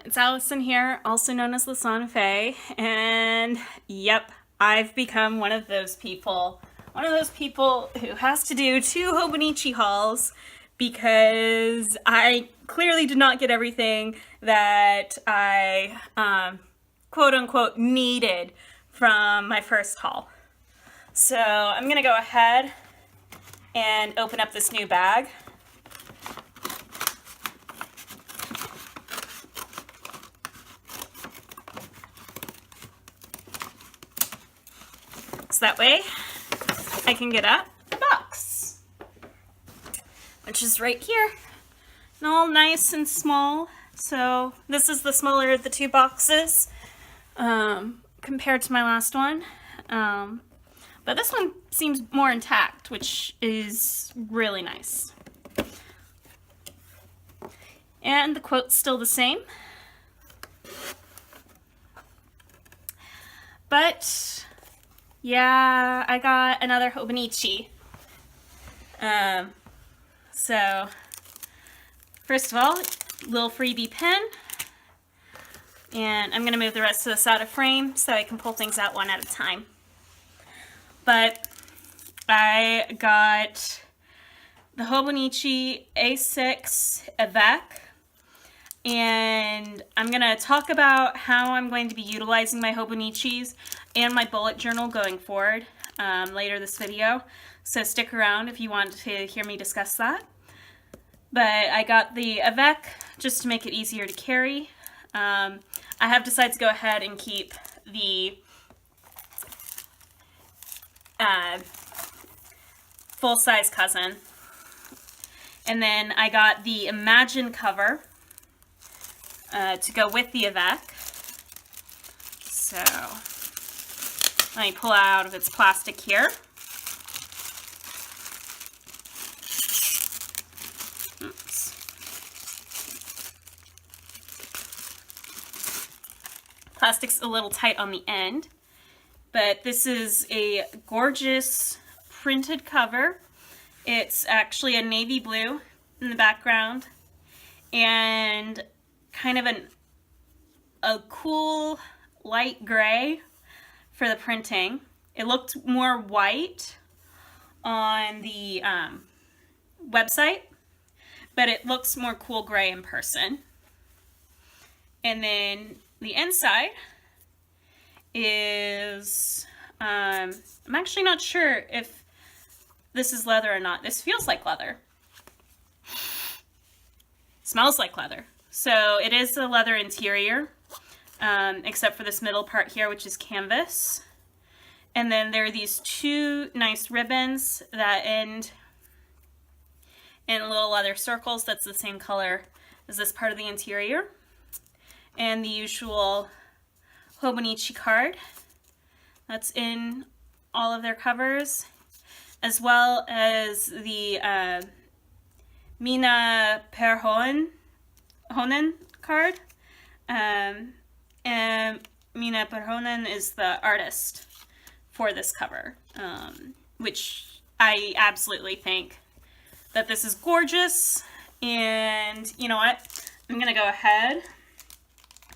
It's Allison here, also known as Lasan Faye, and yep, I've become one of those people. One of those people who has to do 2 Hobonichi hauls because I clearly did not get everything that I quote unquote needed from my first haul. So I'm gonna go ahead and open up this new bag. So that way I can get out the box, which is right here, and all nice and small. So this is the smaller of the 2 boxes compared to my last one. But this one seems more intact, which is really nice. And the quote's still the same. But yeah, I got another Hobonichi. So first of all, little freebie pen. And I'm going to move the rest of this out of frame so I can pull things out one at a time. But I got the Hobonichi A6 Avec. And I'm going to talk about how I'm going to be utilizing my Hobonichis and my bullet journal going forward later this video. So stick around if you want to hear me discuss that. But I got the Avec just to make it easier to carry. I have decided to go ahead and keep the full-size cousin. And then I got the Imagine cover to go with the Avec. So let me pull it out of its plastic here. Oops. Plastic's a little tight on the end, but this is a gorgeous printed cover. It's actually a navy blue in the background and kind of a cool light gray for the printing. It looked more white on the website, but it looks more cool gray in person. And then the inside is, I'm actually not sure if this is leather or not. This feels like leather. Smells like leather. So it is a leather interior, except for this middle part here, which is canvas. And then there are these 2 nice ribbons that end in little leather circles. That's the same color as this part of the interior. And the usual Hobonichi card that's in all of their covers, as well as the Mina Perhonen card. And Mina Perhonen is the artist for this cover, which I absolutely think that this is gorgeous. And you know what? I'm going to go ahead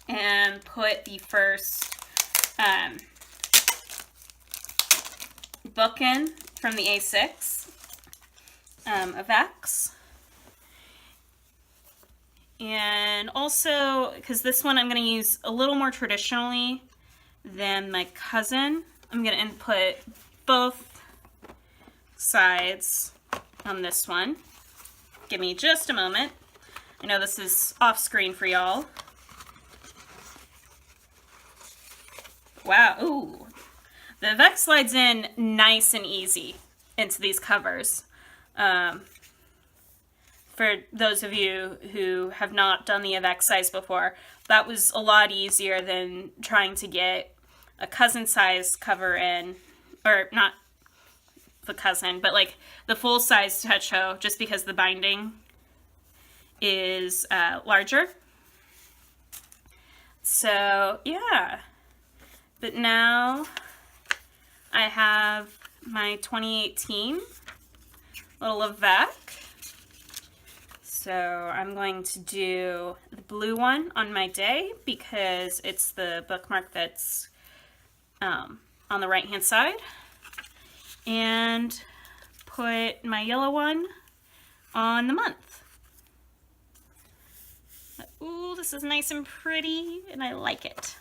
and put the first book in from the A6 Avecs. And also, because this one I'm going to use a little more traditionally than my cousin, I'm going to input both sides on this one. Give me just a moment. I know this is off screen for y'all. Wow, ooh. The Avec slides in nice and easy into these covers. For those of you who have not done the Avec size before, that was a lot easier than trying to get a cousin size cover in, or not the cousin, but like the full size Techo, just because the binding is larger. So yeah, but now I have my 2018 little Avec. So So I'm going to do the blue one on my day because it's the bookmark that's on the right hand side, and put my yellow one on the month. Ooh, this is nice and pretty and I like it.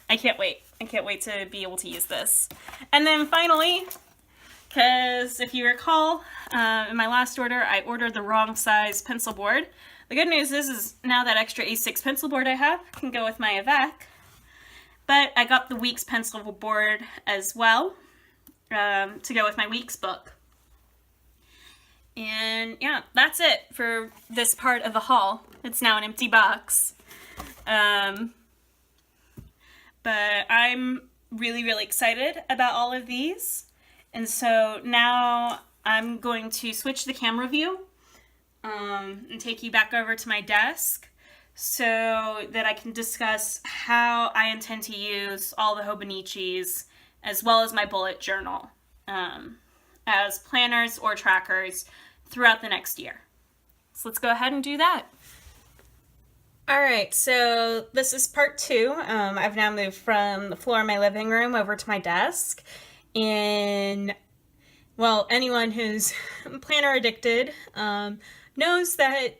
I can't wait. I can't wait to be able to use this. And then finally, because if you recall, in my last order, I ordered the wrong size pencil board. The good news is now that extra A6 pencil board I have can go with my Avec. But I got the Weeks pencil board as well to go with my Weeks book. And yeah, that's it for this part of the haul. It's now an empty box. But I'm really, really excited about all of these. And so now I'm going to switch the camera view and take you back over to my desk so that I can discuss how I intend to use all the Hobonichis as well as my bullet journal as planners or trackers throughout the next year. So let's go ahead and do that. All right, so this is part 2. I've now moved from the floor of my living room over to my desk. And, well, anyone who's planner addicted knows that,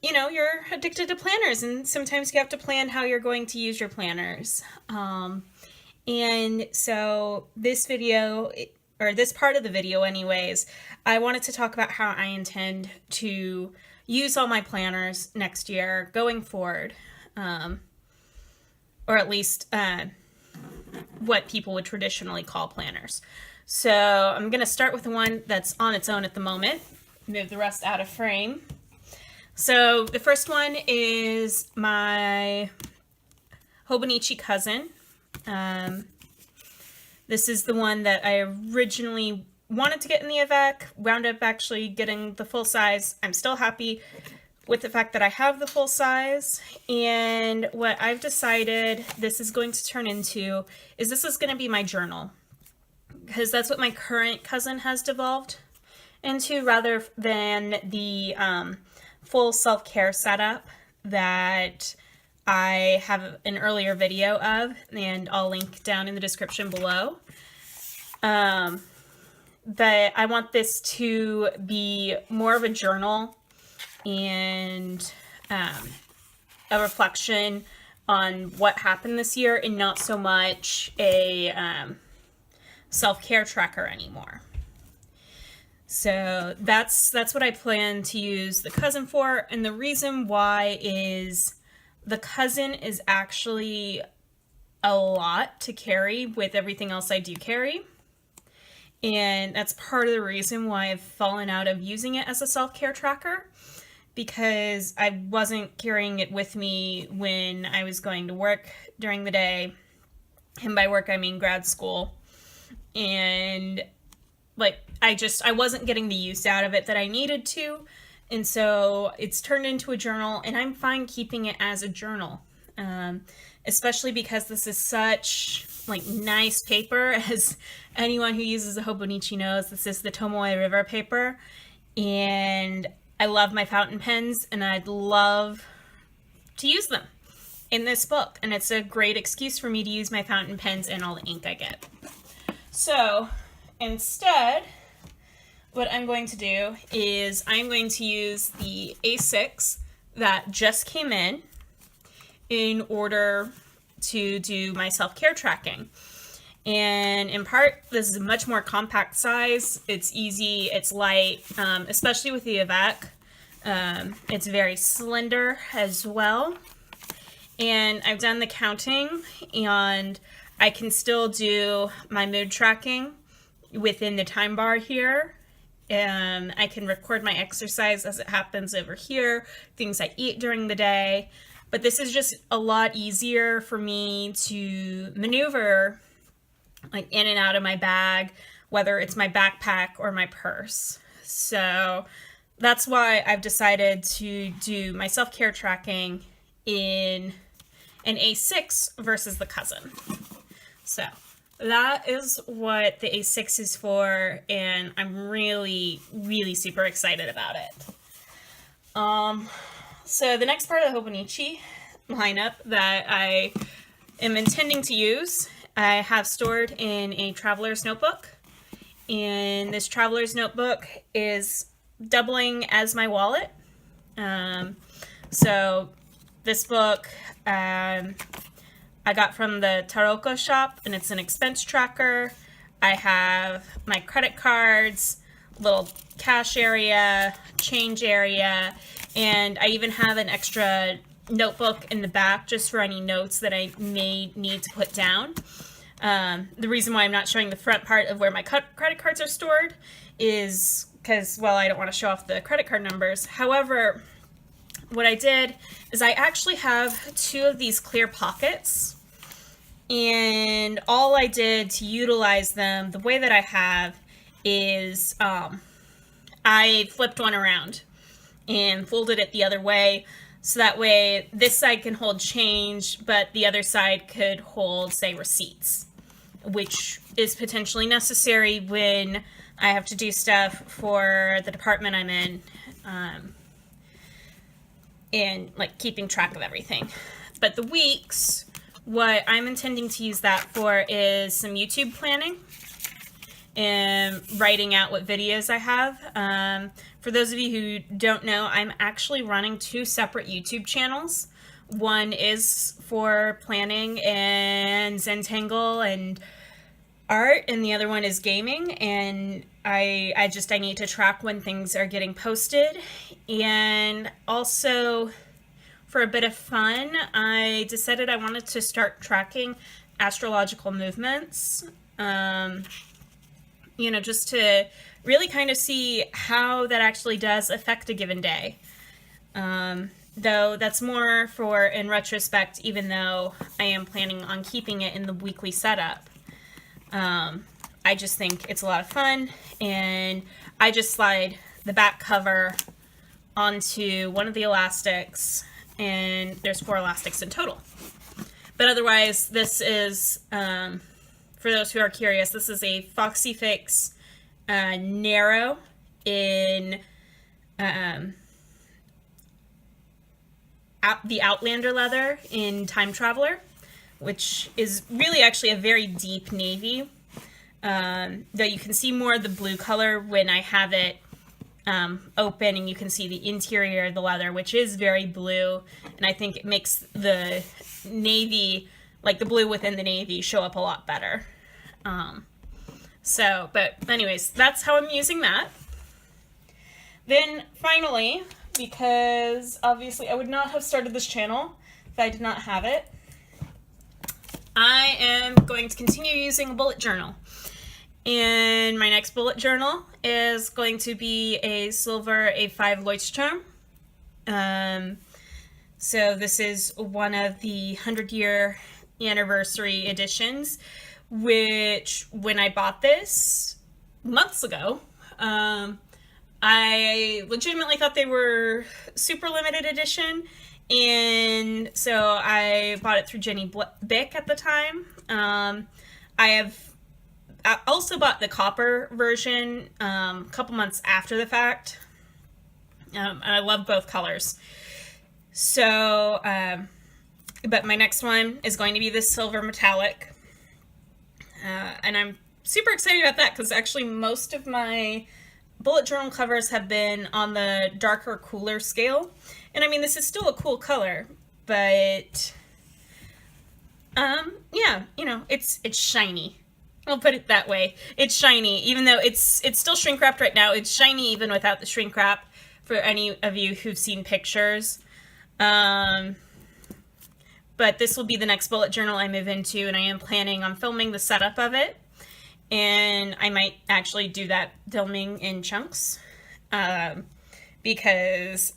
you know, you're addicted to planners, and sometimes you have to plan how you're going to use your planners. And so this video, or this part of the video anyways, I wanted to talk about how I intend to use all my planners next year going forward, or at least what people would traditionally call planners. So I'm going to start with the one that's on its own at the moment, move the rest out of frame. So the first one is my Hobonichi cousin. This is the one that I originally wanted to get in the Avec, wound up actually getting the full size. I'm still happy with the fact that I have the full size, and what I've decided this is going to turn into is this is going to be my journal, because that's what my current cousin has devolved into rather than the full self-care setup that I have an earlier video of, and I'll link down in the description below. But I want this to be more of a journal and a reflection on what happened this year, and not so much a self-care tracker anymore. So that's what I plan to use the cousin for, and the reason why is the cousin is actually a lot to carry with everything else I do carry. And that's part of the reason why I've fallen out of using it as a self-care tracker, because I wasn't carrying it with me when I was going to work during the day. And by work, I mean grad school. And like, I wasn't getting the use out of it that I needed to. And so it's turned into a journal, and I'm fine keeping it as a journal. Especially because this is such like nice paper, as anyone who uses a Hobonichi knows. This is the Tomoe River paper, and I love my fountain pens, and I'd love to use them in this book, and it's a great excuse for me to use my fountain pens and all the ink I get. So instead, what I'm going to do is I'm going to use the A6 that just came in order to do my self-care tracking. And in part, this is a much more compact size. It's easy, it's light, especially with the Avec. It's very slender as well. And I've done the counting, and I can still do my mood tracking within the time bar here. And I can record my exercise as it happens over here, things I eat during the day. But this is just a lot easier for me to maneuver like in and out of my bag, whether it's my backpack or my purse. So that's why I've decided to do my self-care tracking in an A6 versus the cousin. So that is what the A6 is for, and I'm really, really super excited about it. So the next part of the Hobonichi lineup that I am intending to use, I have stored in a traveler's notebook. And this traveler's notebook is doubling as my wallet. So this book I got from the Taroko shop, and it's an expense tracker. I have my credit cards, little cash area, change area, and I even have an extra notebook in the back just for any notes that I may need to put down. The reason why I'm not showing the front part of where my credit cards are stored is because, well, I don't want to show off the credit card numbers. However, what I did is I actually have 2 of these clear pockets, and all I did to utilize them the way that I have is I flipped one around and folded it the other way, so that way this side can hold change, but the other side could hold, say, receipts, which is potentially necessary when I have to do stuff for the department I'm in, and like keeping track of everything. But the weeks, what I'm intending to use that for is some YouTube planning and writing out what videos I have. For those of you who don't know, I'm actually running 2 separate YouTube channels. One is for planning and Zentangle and art, and the other one is gaming, and I need to track when things are getting posted. And also, for a bit of fun, I decided I wanted to start tracking astrological movements, you know, just to really kind of see how that actually does affect a given day. Though that's more for in retrospect, even though I am planning on keeping it in the weekly setup. I just think it's a lot of fun, and I just slide the back cover onto one of the elastics, and there's 4 elastics in total. But otherwise, this is, for those who are curious, this is a Foxy Fix narrow in the Outlander leather in Time Traveler, which is really actually a very deep navy, though you can see more of the blue color when I have it open, and you can see the interior of the leather, which is very blue, and I think it makes the navy, like the blue within the navy, show up a lot better. But anyways, that's how I'm using that. Then finally, because obviously I would not have started this channel if I did not have it, I am going to continue using a bullet journal. And my next bullet journal is going to be a silver A5 Leuchtturm. So this is one of the 100-year anniversary editions, which when I bought this months ago, I legitimately thought they were super limited edition, and so I bought it through Jenny Bick at the time. I also bought the copper version a couple months after the fact, and I love both colors. So, but my next one is going to be this silver metallic, and I'm super excited about that because actually most of my bullet journal covers have been on the darker, cooler scale. And I mean, this is still a cool color, but yeah, you know, it's shiny. I'll put it that way. It's shiny, even though it's still shrink wrapped right now. It's shiny even without the shrink wrap, for any of you who've seen pictures. But this will be the next bullet journal I move into, and I am planning on filming the setup of it. And I might actually do that filming in chunks, because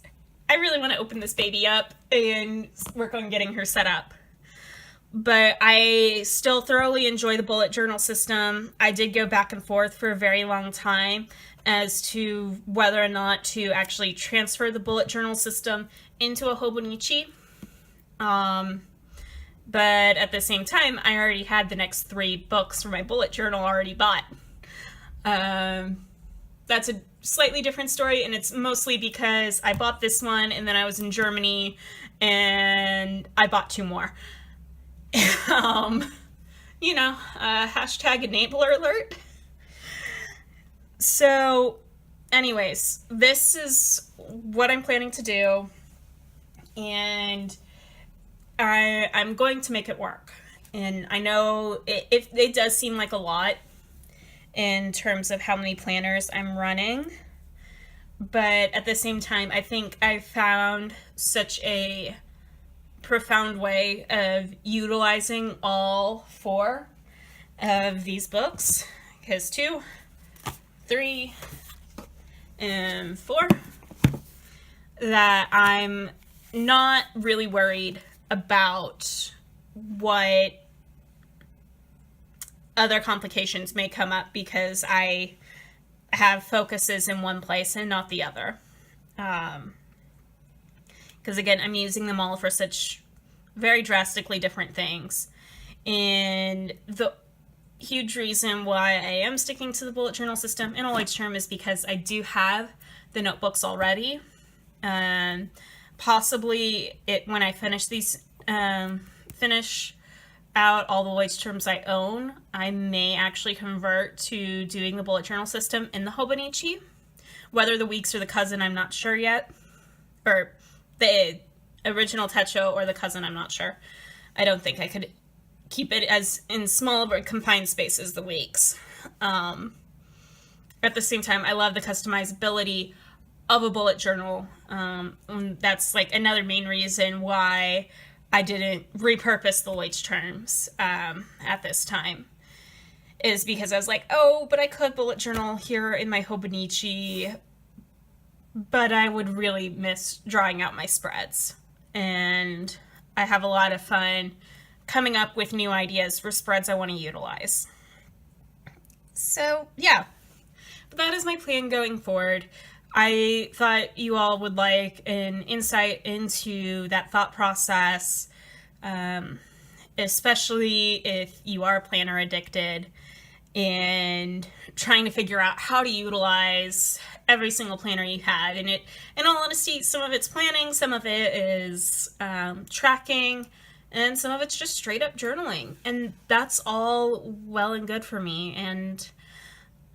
I really want to open this baby up and work on getting her set up. But I still thoroughly enjoy the bullet journal system. I did go back and forth for a very long time as to whether or not to actually transfer the bullet journal system into a Hobonichi. But at the same time, I already had the next 3 books for my bullet journal already bought. that's a slightly different story, and it's mostly because I bought this one and then I was in Germany and I bought 2 more. You know, hashtag enabler alert. So anyways, this is what I'm planning to do, and I'm going to make it work. And I know it does seem like a lot in terms of how many planners I'm running, but at the same time, I think I found such a profound way of utilizing all 4 of these books, because 2, 3, and 4, that I'm not really worried about what other complications may come up because I have focuses in one place and not the other. Because again, I'm using them all for such very drastically different things. And the huge reason why I am sticking to the bullet journal system in a large term is because I do have the notebooks already. Possibly when I finish these, finish out all the Lloyd's terms I own, I may actually convert to doing the bullet journal system in the Hobonichi. Whether the Weeks or the Cousin, I'm not sure yet. Or the original Techo or the Cousin, I'm not sure. I don't think I could keep it as in small but confined space as the Weeks. At the same time, I love the customizability of a bullet journal. That's like another main reason why I didn't repurpose the Lloyd's terms at this time, is because I was like, oh, but I could bullet journal here in my Hobonichi, but I would really miss drawing out my spreads. And I have a lot of fun coming up with new ideas for spreads I want to utilize. So yeah, but that is my plan going forward. I thought you all would like an insight into that thought process, especially if you are planner addicted and trying to figure out how to utilize every single planner you have. And in all honesty, some of it's planning, some of it is tracking, and some of it's just straight up journaling. And that's all well and good for me. And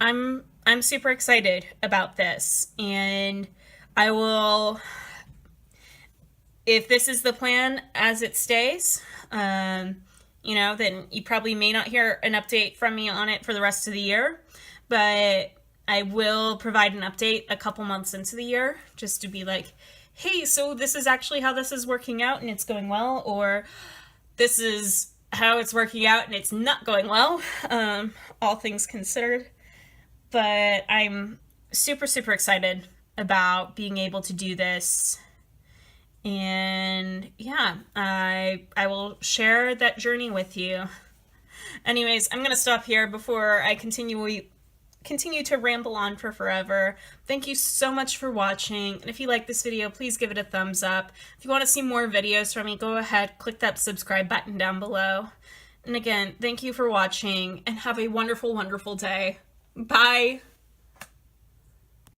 I'm super excited about this, and I will, if this is the plan as it stays, you know, then you probably may not hear an update from me on it for the rest of the year, but I will provide an update a couple months into the year just to be like, hey, so this is actually how this is working out and it's going well, or this is how it's working out and it's not going well, all things considered. But I'm super, super excited about being able to do this. And yeah, I will share that journey with you. Anyways, I'm going to stop here before I continue to ramble on for forever. Thank you so much for watching. And if you like this video, please give it a thumbs up. If you want to see more videos from me, go ahead, click that subscribe button down below. And again, thank you for watching and have a wonderful, wonderful day. Bye.